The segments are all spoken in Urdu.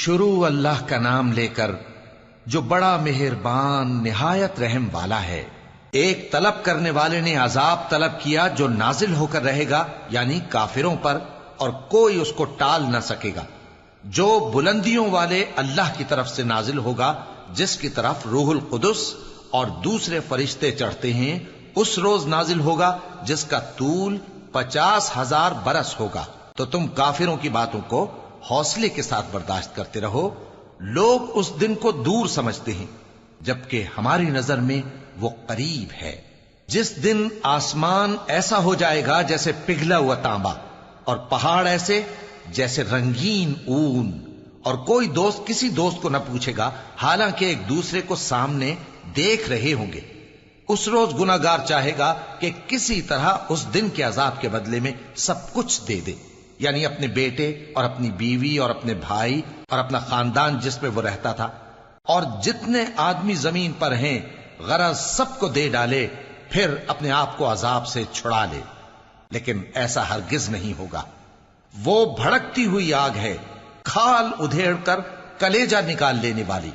شروع اللہ کا نام لے کر جو بڑا مہربان نہایت رحم والا ہے۔ ایک طلب کرنے والے نے عذاب طلب کیا جو نازل ہو کر رہے گا، یعنی کافروں پر، اور کوئی اس کو ٹال نہ سکے گا۔ جو بلندیوں والے اللہ کی طرف سے نازل ہوگا، جس کی طرف روح القدس اور دوسرے فرشتے چڑھتے ہیں، اس روز نازل ہوگا جس کا طول 50,000 برس ہوگا۔ تو تم کافروں کی باتوں کو حوصلے کے ساتھ برداشت کرتے رہو۔ لوگ اس دن کو دور سمجھتے ہیں، جبکہ ہماری نظر میں وہ قریب ہے۔ جس دن آسمان ایسا ہو جائے گا جیسے پگھلا ہوا تانبا، اور پہاڑ ایسے جیسے رنگین اون، اور کوئی دوست کسی دوست کو نہ پوچھے گا، حالانکہ ایک دوسرے کو سامنے دیکھ رہے ہوں گے۔ اس روز گناہگار چاہے گا کہ کسی طرح اس دن کے عذاب کے بدلے میں سب کچھ دے دے، یعنی اپنے بیٹے اور اپنی بیوی اور اپنے بھائی اور اپنا خاندان جس میں وہ رہتا تھا، اور جتنے آدمی زمین پر ہیں، غرض سب کو دے ڈالے، پھر اپنے آپ کو عذاب سے چھڑا لے۔ لیکن ایسا ہرگز نہیں ہوگا۔ وہ بھڑکتی ہوئی آگ ہے، کھال ادھیڑ کر کلیجہ نکال لینے والی۔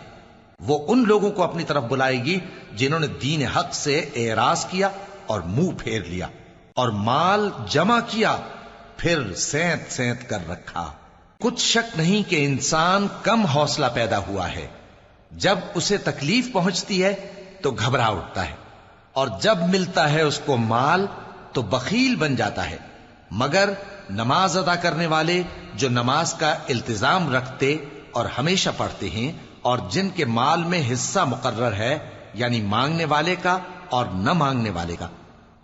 وہ ان لوگوں کو اپنی طرف بلائے گی جنہوں نے دین حق سے اعراض کیا اور منہ پھیر لیا، اور مال جمع کیا پھر سینت سینت کر رکھا۔ کچھ شک نہیں کہ انسان کم حوصلہ پیدا ہوا ہے۔ جب اسے تکلیف پہنچتی ہے تو گھبرا اٹھتا ہے، اور جب ملتا ہے اس کو مال تو بخیل بن جاتا ہے۔ مگر نماز ادا کرنے والے جو نماز کا التزام رکھتے اور ہمیشہ پڑھتے ہیں، اور جن کے مال میں حصہ مقرر ہے، یعنی مانگنے والے کا اور نہ مانگنے والے کا،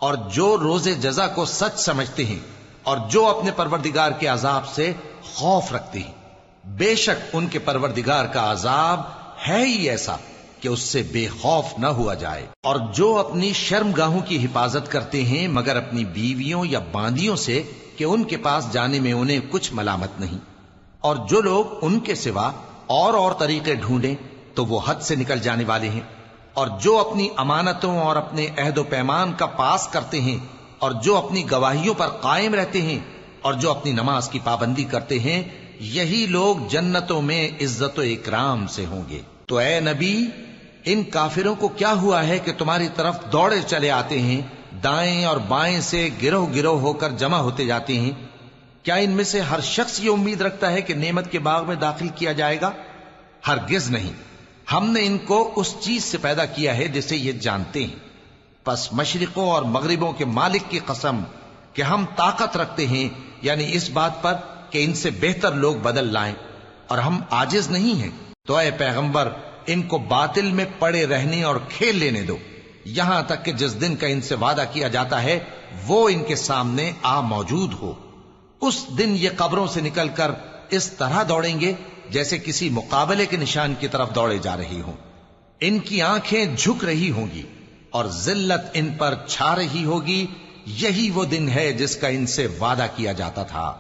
اور جو روز جزا کو سچ سمجھتے ہیں، اور جو اپنے پروردگار کے عذاب سے خوف رکھتے ہیں، بے شک ان کے پروردگار کا عذاب ہے ہی ایسا کہ اس سے بے خوف نہ ہوا جائے۔ اور جو اپنی شرمگاہوں کی حفاظت کرتے ہیں مگر اپنی بیویوں یا باندیوں سے کہ ان کے پاس جانے میں انہیں کچھ ملامت نہیں، اور جو لوگ ان کے سوا اور طریقے ڈھونڈیں تو وہ حد سے نکل جانے والے ہیں، اور جو اپنی امانتوں اور اپنے عہد و پیمان کا پاس کرتے ہیں، اور جو اپنی گواہیوں پر قائم رہتے ہیں، اور جو اپنی نماز کی پابندی کرتے ہیں، یہی لوگ جنتوں میں عزت و اکرام سے ہوں گے۔ تو اے نبی، ان کافروں کو کیا ہوا ہے کہ تمہاری طرف دوڑے چلے آتے ہیں، دائیں اور بائیں سے گروہ گروہ ہو کر جمع ہوتے جاتے ہیں؟ کیا ان میں سے ہر شخص یہ امید رکھتا ہے کہ نعمت کے باغ میں داخل کیا جائے گا؟ ہرگز نہیں۔ ہم نے ان کو اس چیز سے پیدا کیا ہے جسے یہ جانتے ہیں۔ پس مشرقوں اور مغربوں کے مالک کی قسم کہ ہم طاقت رکھتے ہیں، یعنی اس بات پر کہ ان سے بہتر لوگ بدل لائیں، اور ہم عاجز نہیں ہیں۔ تو اے پیغمبر، ان کو باطل میں پڑے رہنے اور کھیل لینے دو، یہاں تک کہ جس دن کا ان سے وعدہ کیا جاتا ہے وہ ان کے سامنے آ موجود ہو۔ اس دن یہ قبروں سے نکل کر اس طرح دوڑیں گے جیسے کسی مقابلے کے نشان کی طرف دوڑے جا رہے ہوں۔ ان کی آنکھیں جھک رہی ہوں گی اور ذلت ان پر چھا رہی ہوگی۔ یہی وہ دن ہے جس کا ان سے وعدہ کیا جاتا تھا۔